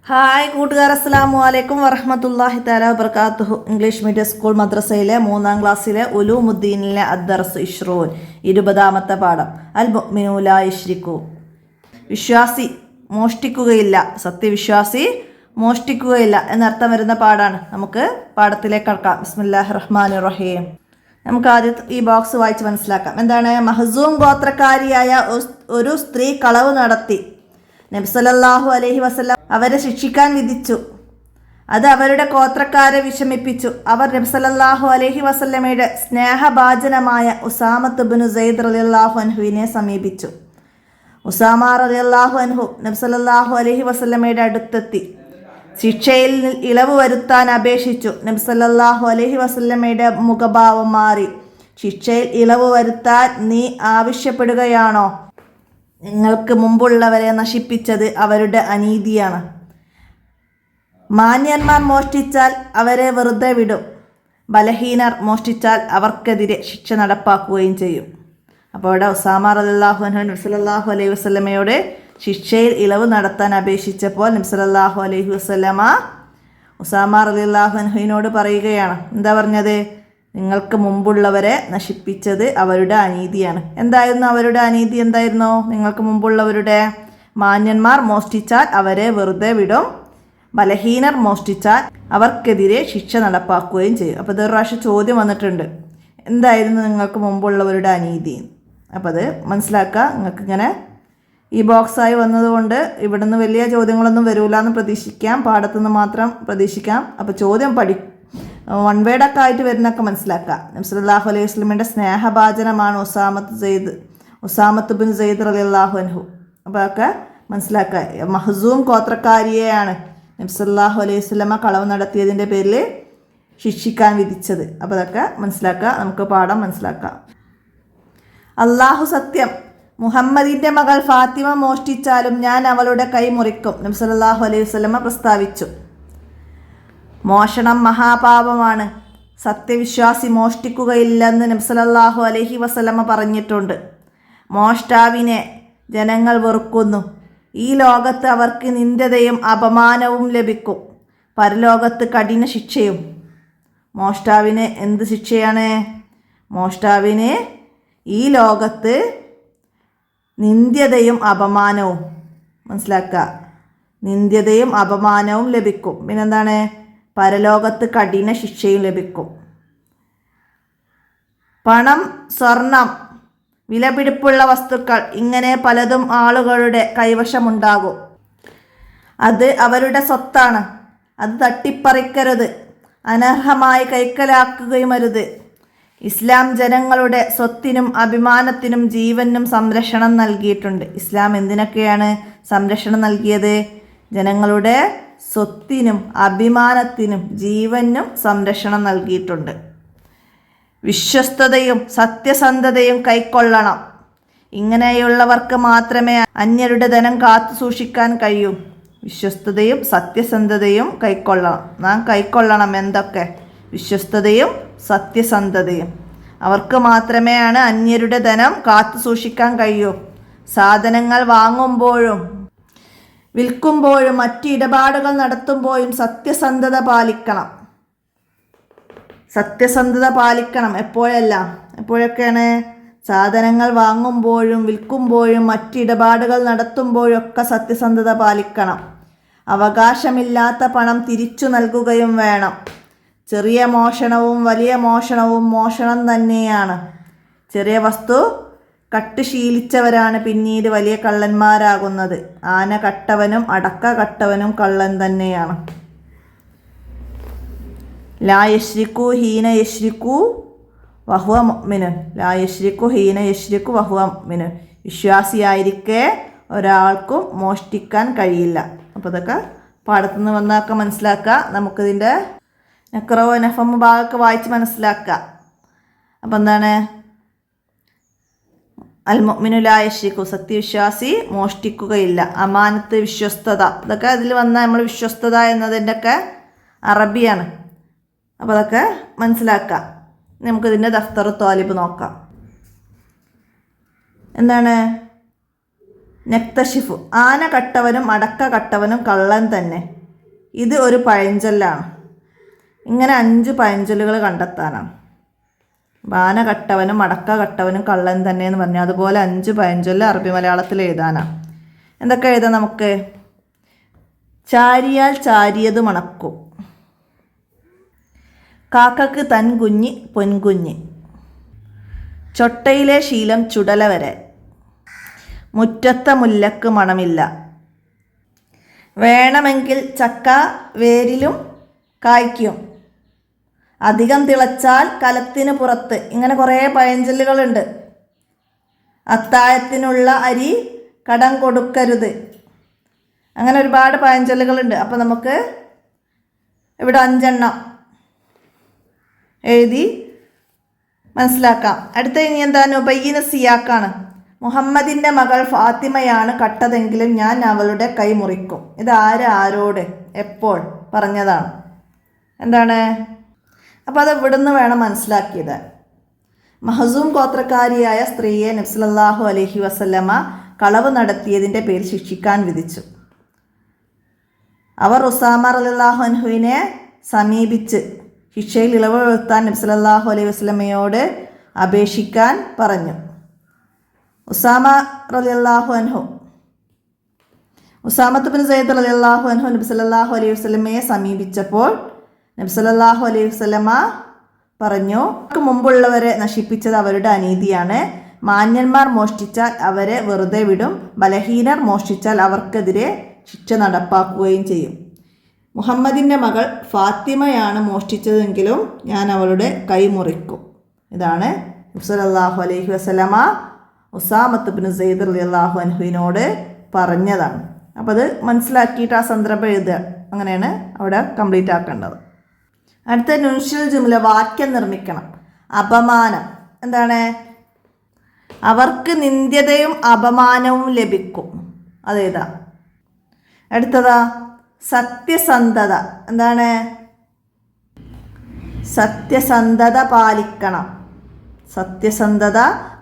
Hi കൂട്ടുകാർ, അസ്സലാമു അലൈക്കും വറഹ്മത്തുള്ളാഹി തആല വബറകാതുഹു. ഇംഗ്ലീഷ് മീഡിയം സ്കൂൾ മദ്രസയിലെ 3ാം ക്ലാസ്സിലെ ഉലൂമുദ്ദീനിലെ അദ്ദർസ് ഇശ്റൂൻ 20ാമത്തെ പാഠം. അൽ മുഅ്മിനു ലാ യുശ്രികു. വിശ്വാസി മോഷ്ടിക്കുകയില്ല, സത്യവിശ്വാസി മോഷ്ടിക്കുകയില്ല എന്നർത്ഥം വരുന്ന പാഠാണ്. നമുക്ക് പാഠത്തിലേക്ക് കടക്കാം. ബിസ്മില്ലാഹിർ റഹ്മാനിർ റഹീം. നമുക്ക് ആദ്യം ഈ ബോക്സ് വായിച്ച് മനസ്സിലാക്കാം. എന്താണ്? മഹ്സൂം ഗോത്രക്കാരിയായ ഒരു സ്ത്രീ കളവ് നടത്തി. നബി സല്ലല്ലാഹു അലൈഹി വസല്ലം അവരെ ശിക്ഷിക്കാൻ വിധിച്ചു. അത് അവരുടെ ഗോത്രക്കാരെ വിഷമിപ്പിച്ചു. അവർ നബി സല്ലല്ലാഹു അലൈഹി വസല്ലമയുടെ സ്നേഹഭാജനമായ ഉസാമത്ത് ഇബ്നു സെയ്ദ് റളിയല്ലാഹു അൻഹുവിനെ സമീപിച്ചു. ഉസാമ റളിയല്ലാഹു അൻഹു നബി സല്ലല്ലാഹു അലൈഹി വസല്ലമയുടെ അടുത്തെത്തി ശിക്ഷയിൽ ഇളവ് വരുത്താൻ അപേക്ഷിച്ചു. നബി സല്ലല്ലാഹു അലൈഹി വസല്ലമയുടെ മുഖഭാവം മാറി. ശിക്ഷയിൽ ഇളവ് വരുത്താൻ നീ ആവശ്യപ്പെടുകയാണോ? നിങ്ങൾക്ക് മുമ്പുള്ളവരെ നശിപ്പിച്ചത് അവരുടെ അനീതിയാണ്. മാന്യന്മാർ മോഷ്ടിച്ചാൽ അവരെ വെറുതെ വിടും, ബലഹീനർ മോഷ്ടിച്ചാൽ അവർക്കെതിരെ ശിക്ഷ നടപ്പാക്കുകയും ചെയ്യും. അപ്പോൾ ഇവിടെ ഉസാമ റളിയല്ലാഹു അൻഹു നബി സല്ലല്ലാഹു അലൈഹി വസല്ലമയോട് ശിക്ഷയിൽ ഇളവ് നടത്താൻ അപേക്ഷിച്ചപ്പോൾ നബി സല്ലല്ലാഹു അലൈഹി വസല്ലമ ഉസാമ റളിയല്ലാഹു അൻഹുവിനോട് പറയുകയാണ്. എന്താ പറഞ്ഞത്? നിങ്ങൾക്ക് മുമ്പുള്ളവരെ നശിപ്പിച്ചത് അവരുടെ അനീതിയാണ്. എന്തായിരുന്നു അവരുടെ അനീതി? എന്തായിരുന്നു? നിങ്ങൾക്ക് മുമ്പുള്ളവരുടെ മാന്യന്മാർ മോഷ്ടിച്ചാൽ അവരെ വെറുതെ വിടും, ബലഹീനർ മോഷ്ടിച്ചാൽ അവർക്കെതിരെ ശിക്ഷ നടപ്പാക്കുകയും ചെയ്യും. അപ്പോൾ ഇതൊരു പ്രാവശ്യം ചോദ്യം വന്നിട്ടുണ്ട്, എന്തായിരുന്നു നിങ്ങൾക്ക് മുമ്പുള്ളവരുടെ അനീതി? അപ്പോൾ അത് മനസ്സിലാക്കുക. നിങ്ങൾക്ക് ഇങ്ങനെ ഈ ബോക്സായി വന്നതുകൊണ്ട് ഇവിടുന്ന് വലിയ ചോദ്യങ്ങളൊന്നും വരില്ല എന്ന് പ്രതീക്ഷിക്കാം, പാഠത്തുനിന്ന് മാത്രം പ്രതീക്ഷിക്കാം. അപ്പോൾ ചോദ്യം വൺ വേർഡൊക്കെ ആയിട്ട് വരുന്നൊക്കെ മനസ്സിലാക്കുക. നബി സല്ലല്ലാഹു അലൈഹി വസല്ലമയുടെ സ്നേഹഭാജനമാണ് ഉസാമത്ത് ഇബ്നു സെയ്ദ് റളിയല്ലാഹു അൻഹു. അപ്പോൾ അതൊക്കെ മനസ്സിലാക്കുക. മഹ്സൂം ഗോത്രക്കാരിയെയാണ് നബി സല്ലല്ലാഹു അലൈഹി വസല്ലമ കളവ് നടത്തിയതിൻ്റെ പേരിൽ ശിക്ഷിക്കാൻ വിധിച്ചത്. അപ്പോൾ അതൊക്കെ മനസ്സിലാക്കുക. നമുക്ക് പാഠം മനസ്സിലാക്കാം. അല്ലാഹു സത്യം, മുഹമ്മദിൻ്റെ മകൾ ഫാത്തിമ മോഷ്ടിച്ചാലും ഞാൻ അവളുടെ കൈ മുറിക്കും, നബി സല്ലല്ലാഹു അലൈഹി വസല്ലമ പ്രസ്താവിച്ചു. മോഷണം മഹാപാപമാണ്. സത്യവിശ്വാസി മോഷ്ടിക്കുകയില്ലെന്ന് നബി സല്ലല്ലാഹു അലൈഹി വസല്ലമ പറഞ്ഞിട്ടുണ്ട്. മോഷ്ടാവിനെ ജനങ്ങൾ വെറുക്കുന്നു. ഈ ലോകത്ത് അവർക്ക് നിന്ദതയും അപമാനവും ലഭിക്കും, പരലോകത്ത് കഠിന ശിക്ഷയും. മോഷ്ടാവിന് എന്ത് ശിക്ഷയാണ്? മോഷ്ടാവിന് ഈ ലോകത്ത് നിന്ദ്യതയും അപമാനവും, മനസ്സിലാക്കുക, നിന്ദ്യതയും അപമാനവും ലഭിക്കും. പിന്നെന്താണ്? പരലോകത്ത് കഠിന ശിക്ഷയും ലഭിക്കും. പണം, സ്വർണം, വിലപിടിപ്പുള്ള വസ്തുക്കൾ, ഇങ്ങനെ പലതും ആളുകളുടെ കൈവശമുണ്ടാകും. അത് അവരുടെ സ്വത്താണ്. അത് തട്ടിപ്പറിക്കരുത്, അനർഹമായി കൈക്കലാക്കുകയുമരുത്. ഇസ്ലാം ജനങ്ങളുടെ സ്വത്തിനും അഭിമാനത്തിനും ജീവനും സംരക്ഷണം നൽകിയിട്ടുണ്ട്. ഇസ്ലാം എന്തിനൊക്കെയാണ് സംരക്ഷണം നൽകിയത്? ജനങ്ങളുടെ സ്വത്തിനും അഭിമാനത്തിനും ജീവനും സംരക്ഷണം നൽകിയിട്ടുണ്ട്. വിശ്വസ്തതയും സത്യസന്ധതയും കൈക്കൊള്ളണം. ഇങ്ങനെയുള്ളവർക്ക് മാത്രമേ അന്യരുടെ ധനം കാത്തു സൂക്ഷിക്കാൻ കഴിയൂ. വിശ്വസ്തതയും സത്യസന്ധതയും കൈക്കൊള്ളണം. നാം കൈക്കൊള്ളണം എന്തൊക്കെ? വിശ്വസ്തതയും സത്യസന്ധതയും. അവർക്ക് മാത്രമേ അന്യരുടെ ധനം കാത്തു സൂക്ഷിക്കാൻ കഴിയൂ. സാധനങ്ങൾ വാങ്ങുമ്പോഴും വിൽക്കുമ്പോഴും മറ്റ് ഇടപാടുകൾ നടത്തുമ്പോഴും സത്യസന്ധത പാലിക്കണം. സത്യസന്ധത പാലിക്കണം എപ്പോഴൊക്കെയാണ്? സാധനങ്ങൾ വാങ്ങുമ്പോഴും വിൽക്കുമ്പോഴും മറ്റ് ഇടപാടുകൾ നടത്തുമ്പോഴും ഒക്കെ സത്യസന്ധത പാലിക്കണം. അവകാശമില്ലാത്ത പണം തിരിച്ചു നൽകുകയും വേണം. ചെറിയ മോഷണവും വലിയ മോഷണവും മോഷണം തന്നെയാണ്. ചെറിയ വസ്തു കട്ട് ശീലിച്ചവരാണ് പിന്നീട് വലിയ കള്ളന്മാരാകുന്നത്. ആന കട്ടവനും അടക്ക കട്ടവനും കള്ളൻ തന്നെയാണ്. ലാ യശ്രിക്കു ഹീന യശ്രിക്കു വഹുവ മുഅ്മിനുൻ. ലാ യശ്രിക്കു ഹീന യശ്രിക്കു വഹുവ മുഅ്മിനുൻ. വിശ്വാസിയായിരിക്കെ ഒരാൾക്കും മോഷ്ടിക്കാൻ കഴിയില്ല. അപ്പോൾ ഇതൊക്കെ പാഠത്തുനിന്ന് വന്നതൊക്കെ മനസ്സിലാക്കുക. നമുക്കിതിൻ്റെ നക്റോ നഫം ഭാഗമൊക്കെ വായിച്ച് മനസ്സിലാക്കുക. അപ്പോൾ എന്താണ്? അൽ മുഅ്മിനു ലാ യശ്രികു, സത്യവിശ്വാസി മോഷ്ടിക്കുകയില്ല. അമാനത്ത്, വിശ്വസ്തത, ഇതൊക്കെ അതിൽ വന്ന നമ്മൾ വിശ്വസ്തത എന്നതിൻ്റെ ഒക്കെ അറബിയാണ്. അപ്പോൾ അതൊക്കെ മനസ്സിലാക്കുക. നമുക്കിതിൻ്റെ ദഫ്തർ ത്വാലിബ് നോക്കാം. എന്താണ്? നക്തഷിഫു, ആന കട്ടവനും അടക്ക കട്ടവനും കള്ളൻ തന്നെ. ഇത് ഒരു പഴഞ്ചൊല്ലാണ്. ഇങ്ങനെ 5 പഴഞ്ചൊല്ലുകൾ കണ്ടെത്താനാണ്. ആന കട്ടവനും അടക്ക കട്ടവനും കള്ളൻ തന്നെ എന്ന് പറഞ്ഞു. അതുപോലെ 5 പഴഞ്ചൊല്ല് അറബി മലയാളത്തിൽ എഴുതാനാണ്. എന്തൊക്കെ എഴുതാം നമുക്ക്? ചാരിയാൽ ചാരിയത് മണക്കും, കാക്കക്ക് തൻ കുഞ്ഞ് പൊൻകുഞ്ഞ്, ചൊട്ടയിലെ ശീലം ചുടല വരെ, മുറ്റത്തെ മുല്ലക്ക് മണമില്ല, വേണമെങ്കിൽ ചക്ക വേരിലും കായ്ക്കും, അധികം തിളച്ചാൽ കലത്തിന് പുറത്ത്. ഇങ്ങനെ കുറേ പഴഞ്ചൊല്ലുകളുണ്ട്. അത്താഴത്തിനുള്ള അരി കടം കൊടുക്കരുത്. അങ്ങനെ ഒരുപാട് പഴഞ്ചൊല്ലുകളുണ്ട്. അപ്പോൾ നമുക്ക് ഇവിടെ 5 എണ്ണം എഴുതി മനസ്സിലാക്കാം. അടുത്ത ഇനി എന്താണ്? ഉബയ്യിന് സിയാക്കാണ്. മുഹമ്മദിൻ്റെ മകൾ ഫാത്തിമയാണ് കട്ടതെങ്കിലും ഞാൻ അവളുടെ കൈ മുറിക്കും. ഇത് ആരോട് എപ്പോൾ പറഞ്ഞതാണ്? എന്താണ്? അപ്പോൾ അത് ഇവിടുന്ന് വേണം മനസ്സിലാക്കിയത്. മഹസൂം ഗോത്രക്കാരിയായ സ്ത്രീയെ നബി സല്ലല്ലാഹു അലൈഹി വസല്ലമ കളവ് നടത്തിയതിൻ്റെ പേരിൽ ശിക്ഷിക്കാൻ വിധിച്ചു. അവർ ഉസാമ റളിയല്ലാഹു അൻഹുവിനെ സമീപിച്ച് ശിക്ഷയിൽ ഇളവ് വരുത്താൻ നബി സല്ലല്ലാഹു അലൈഹി വസല്ലമയോട് അപേക്ഷിക്കാൻ പറഞ്ഞു. ഉസാമത്ത് ബിൻ സയ്യിദ് റളിയല്ലാഹു അൻഹു നബി സല്ലല്ലാഹു അലൈഹി വസല്ലമയെ സമീപിച്ചപ്പോൾ നബി സല്ലല്ലാഹു അലൈഹി വസല്ലമ പറഞ്ഞു, മുമ്പുള്ളവരെ നശിപ്പിച്ചത് അവരുടെ അനീതിയാണ്. മാന്യന്മാർ മോഷ്ടിച്ചാൽ അവരെ വെറുതെ വിടും, ബലഹീനർ മോഷ്ടിച്ചാൽ അവർക്കെതിരെ ശിക്ഷ നടപ്പാക്കുകയും ചെയ്യും. മുഹമ്മദിൻ്റെ മകൾ ഫാത്തിമയാണ് മോഷ്ടിച്ചതെങ്കിലും ഞാൻ അവളുടെ കൈ മുറിക്കും. ഇതാണ് നബി സല്ലല്ലാഹു അലൈഹി വസല്ലമ ഉസാമത്ത് ബിൻ സയ്യിദ് റളിയല്ലാഹു അൻഹുവിനോട് പറഞ്ഞതാണ്. അപ്പോൾ അത് മനസ്സിലാക്കിയിട്ട് ആ സന്ദർഭം എഴുതുക. അങ്ങനെയാണ് അവിടെ കംപ്ലീറ്റ് ആക്കേണ്ടത്. അടുത്ത നുൻഷിൽ ജുംല, വാക്യം നിർമ്മിക്കണം. അപമാനം എന്താണ്? അവർക്ക് നിന്ദ്യതയും അപമാനവും ലഭിക്കും. അതേതാ? അടുത്തതാ സത്യസന്ധത. എന്താണ്? സത്യസന്ധത പാലിക്കണം. സത്യസന്ധത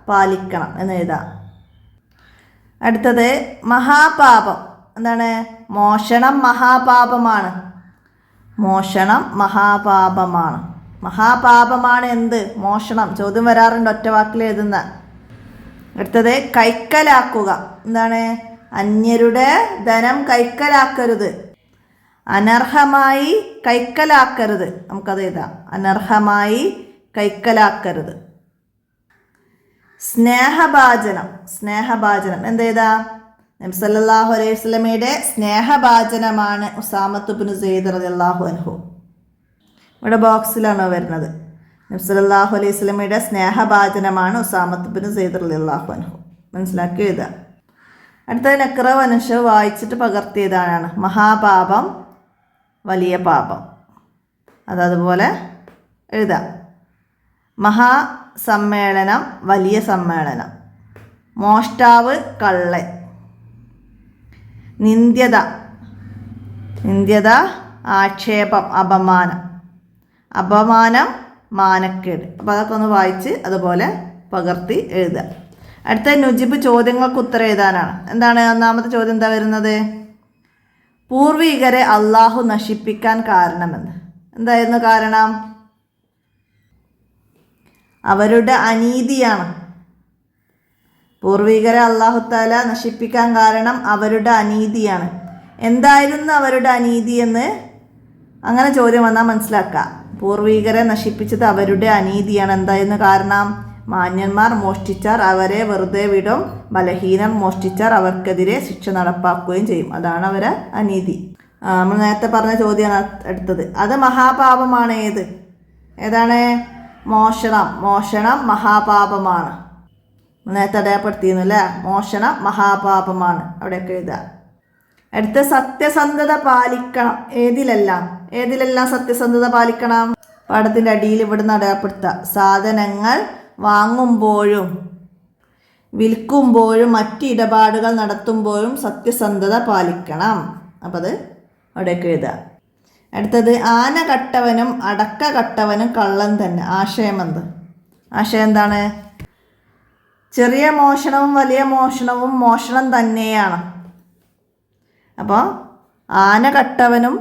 പാലിക്കണം എന്ന് എഴുതാം. അടുത്തത് മഹാപാപം. എന്താണ്? മോഷണം മഹാപാപമാണ്. മോഷണം മഹാപാപമാണ്. മഹാപാപമാണ് എന്ത്? മോഷണം. ചോദ്യം വരാറുണ്ട് ഒറ്റ വാക്കിൽ എഴുതുന്ന. അടുത്തത് കൈക്കലാക്കുക. എന്താണ്? അന്യരുടെ ധനം കൈക്കലാക്കരുത്. അനർഹമായി കൈക്കലാക്കരുത്. നമുക്കത് എഴുതാം. അനർഹമായി കൈക്കലാക്കരുത്. സ്നേഹഭാജനം. സ്നേഹഭാജനം എന്തെയ്താ? നബി സല്ലല്ലാഹു അലൈഹി വസല്ലമയുടെ സ്നേഹഭാജനമാണ് ഉസാമത്ത് ബിൻ സയ്യിദ് റളിയല്ലാഹു അൻഹു. ഇവിടെ ബോക്സിലാണ് വരുന്നത്. നബി സല്ലല്ലാഹു അലൈഹി വസല്ലമയുടെ സ്നേഹഭാജനമാണ് ഉസാമത്ത് ബിൻ സയ്യിദ് റളിയല്ലാഹു അൻഹു. മനസ്സിലാക്കി എഴുതാം. അടുത്തത് നക്ര വനുഷ വായിച്ചിട്ട് പകർത്തിയതാണ്. മഹാപാപം വലിയ പാപം. അതുപോലെ എഴുതാം. മഹാസമ്മേളനം വലിയ സമ്മേളനം. മോഷ്ടാവ് കള്ളൻ. നിന്ദ്യത. നിന്ദ്യത ആക്ഷേപം അപമാനം. അപമാനം മാനക്കേട്. അപ്പോൾ അതൊക്കെ ഒന്ന് വായിച്ച് അതുപോലെ പകർത്തി എഴുതുക. അടുത്ത നുജിബ് ചോദ്യങ്ങൾക്ക് ഉത്തരം എഴുതാനാണ്. എന്താണ്? ഒന്നാമത്തെ ചോദ്യം എന്താ വരുന്നത്? പൂർവികരെ അള്ളാഹു നശിപ്പിക്കാൻ കാരണമെന്ന്. എന്തായിരുന്നു കാരണം? അവരുടെ അനീതിയാണ്. പൂർവികരെ അള്ളാഹു തആല നശിപ്പിക്കാൻ കാരണം അവരുടെ അനീതിയാണ്. എന്തായിരുന്നു അവരുടെ അനീതി എന്ന് അങ്ങനെ ചോദ്യം വന്നാൽ മനസ്സിലാക്കുക. പൂർവികരെ നശിപ്പിച്ചത് അവരുടെ അനീതിയാണ്. എന്തായിരുന്നു കാരണം? മാന്യന്മാർ മോഷ്ടിച്ചാൽ അവരെ വെറുതെ വിടും, ബലഹീനർ മോഷ്ടിച്ചാൽ അവർക്കെതിരെ ശിക്ഷ നടപ്പാക്കുകയും ചെയ്യും. അതാണ് അവരെ അനീതി. നമ്മൾ നേരത്തെ പറഞ്ഞ ചോദ്യമാണ് അടുത്തത്. അത് മഹാപാപമാണ്. ഏതാണ്? മോഷണം. മോഷണം മഹാപാപമാണ്. നേരത്തെ അടയാളപ്പെടുത്തിയിരുന്നു അല്ലേ? മോഷണം മഹാപാപമാണ്. അവിടെയൊക്കെ എഴുതുക. അടുത്ത സത്യസന്ധത പാലിക്കണം. ഏതിലെല്ലാം സത്യസന്ധത പാലിക്കണം? പാഠത്തിൻ്റെ അടിയിൽ ഇവിടുന്ന് അടയാളപ്പെടുത്തുക. സാധനങ്ങൾ വാങ്ങുമ്പോഴും വിൽക്കുമ്പോഴും മറ്റ് ഇടപാടുകൾ നടത്തുമ്പോഴും സത്യസന്ധത പാലിക്കണം. അപ്പം അത് അവിടെയൊക്കെ എഴുതുക. അടുത്തത് ആന കട്ടവനും അടക്ക കട്ടവനും കള്ളൻ തന്നെ. ആശയം എന്താണ്? ചെറിയ മോഷണവും വലിയ മോഷണവും മോഷണം തന്നെയാണ്. അപ്പോൾ ആന കട്ടവനും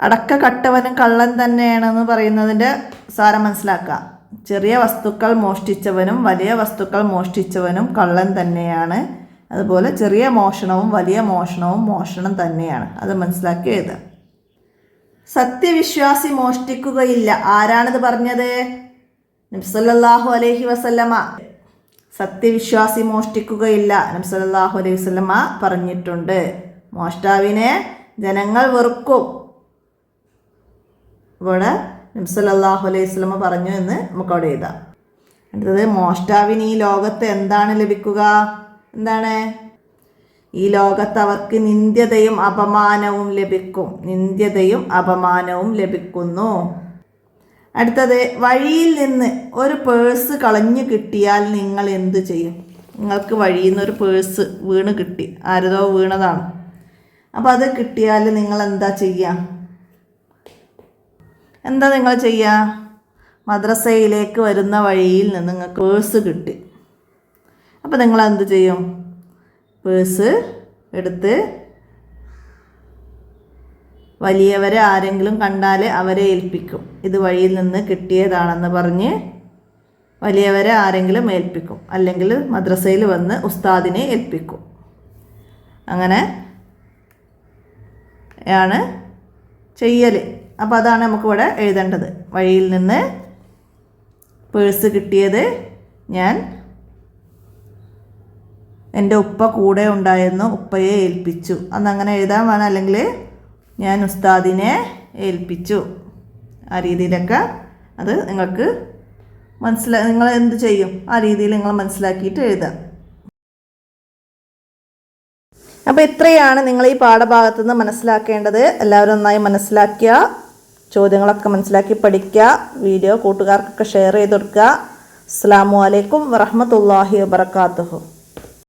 അടക്ക കട്ടവനും കള്ളൻ തന്നെയാണെന്ന് പറയുന്നതിൻ്റെ സാരം മനസ്സിലാക്കുക. ചെറിയ വസ്തുക്കൾ മോഷ്ടിച്ചവനും വലിയ വസ്തുക്കൾ മോഷ്ടിച്ചവനും കള്ളൻ തന്നെയാണ്. അതുപോലെ ചെറിയ മോഷണവും വലിയ മോഷണവും മോഷണം തന്നെയാണ്. അത് മനസ്സിലാക്കി എഴുതുക. സത്യവിശ്വാസി മോഷ്ടിക്കുകയില്ല. ആരാണിത് പറഞ്ഞത്? നബി സല്ലല്ലാഹു അലൈഹി വസല്ലമ. സത്യവിശ്വാസി മോഷ്ടിക്കുകയില്ല. നബി സല്ലല്ലാഹു അലൈഹി വസല്ലമ പറഞ്ഞിട്ടുണ്ട്. മോഷ്ടാവിനെ ജനങ്ങൾ വെറുക്കും. ഇവിടെ നബി സല്ലല്ലാഹു അലൈഹി വസല്ലമ പറഞ്ഞു എന്ന് നമുക്കവിടെ എഴുതാം. അടുത്തത്, മോഷ്ടാവിന് ഈ ലോകത്ത് എന്താണ് ലഭിക്കുക? എന്താണ്? ഈ ലോകത്ത് അവർക്ക് നിന്ദ്യതയും അപമാനവും ലഭിക്കും. നിന്ദ്യതയും അപമാനവും ലഭിക്കുന്നു. അടുത്തത്, വഴിയിൽ നിന്ന് ഒരു പേഴ്സ് കളഞ്ഞു കിട്ടിയാൽ നിങ്ങൾ എന്ത് ചെയ്യും? നിങ്ങൾക്ക് വഴിയിൽ നിന്ന് ഒരു പേഴ്സ് വീണ് കിട്ടി, ആരതോ വീണതാണ്. അപ്പോൾ അത് കിട്ടിയാൽ നിങ്ങൾ എന്താ ചെയ്യുക? എന്താ നിങ്ങൾ ചെയ്യുക? മദ്രസയിലേക്ക് വരുന്ന വഴിയിൽ നിന്ന് നിങ്ങൾക്ക് പേഴ്സ് കിട്ടി. അപ്പോൾ നിങ്ങൾ എന്ത് ചെയ്യും? പേഴ്സ് എടുത്ത് വലിയവരെ ആരെങ്കിലും കണ്ടാൽ അവരെ ഏൽപ്പിക്കും. ഇത് വഴിയിൽ നിന്ന് കിട്ടിയതാണെന്ന് പറഞ്ഞ് വലിയവരെ ആരെങ്കിലും ഏൽപ്പിക്കും. അല്ലെങ്കിൽ മദ്രസയിൽ വന്ന് ഉസ്താദിനെ ഏൽപ്പിക്കും. അങ്ങനെ ആണ് ചെയ്യൽ. അപ്പോൾ അതാണ് നമുക്കിവിടെ എഴുതേണ്ടത്. വഴിയിൽ നിന്ന് പേഴ്സ് കിട്ടിയത് ഞാൻ എൻ്റെ ഉപ്പ കൂടെ ഉണ്ടായിരുന്നു, ഉപ്പയെ ഏൽപ്പിച്ചു. അന്നങ്ങനെ എഴുതാൻ വേണം. അല്ലെങ്കിൽ ഞാൻ ഉസ്താദിനെ ഏൽപ്പിച്ചു. ആ രീതിയിലൊക്കെ അത് നിങ്ങൾക്ക് നിങ്ങൾ എന്ത് ചെയ്യും? ആ രീതിയിൽ നിങ്ങൾ മനസ്സിലാക്കിയിട്ട് എഴുതാം. അപ്പോൾ ഇത്രയാണ് നിങ്ങൾ ഈ പാഠഭാഗത്തു നിന്ന് മനസ്സിലാക്കേണ്ടത്. എല്ലാവരും നന്നായി മനസ്സിലാക്കുക, ചോദ്യങ്ങളൊക്കെ മനസ്സിലാക്കി പഠിക്കുക. വീഡിയോ കൂട്ടുകാർക്കൊക്കെ ഷെയർ ചെയ്ത് കൊടുക്കുക. അസ്സലാമു അലൈക്കും വറഹ്മത്തുള്ളാഹി വബറകാതുഹു.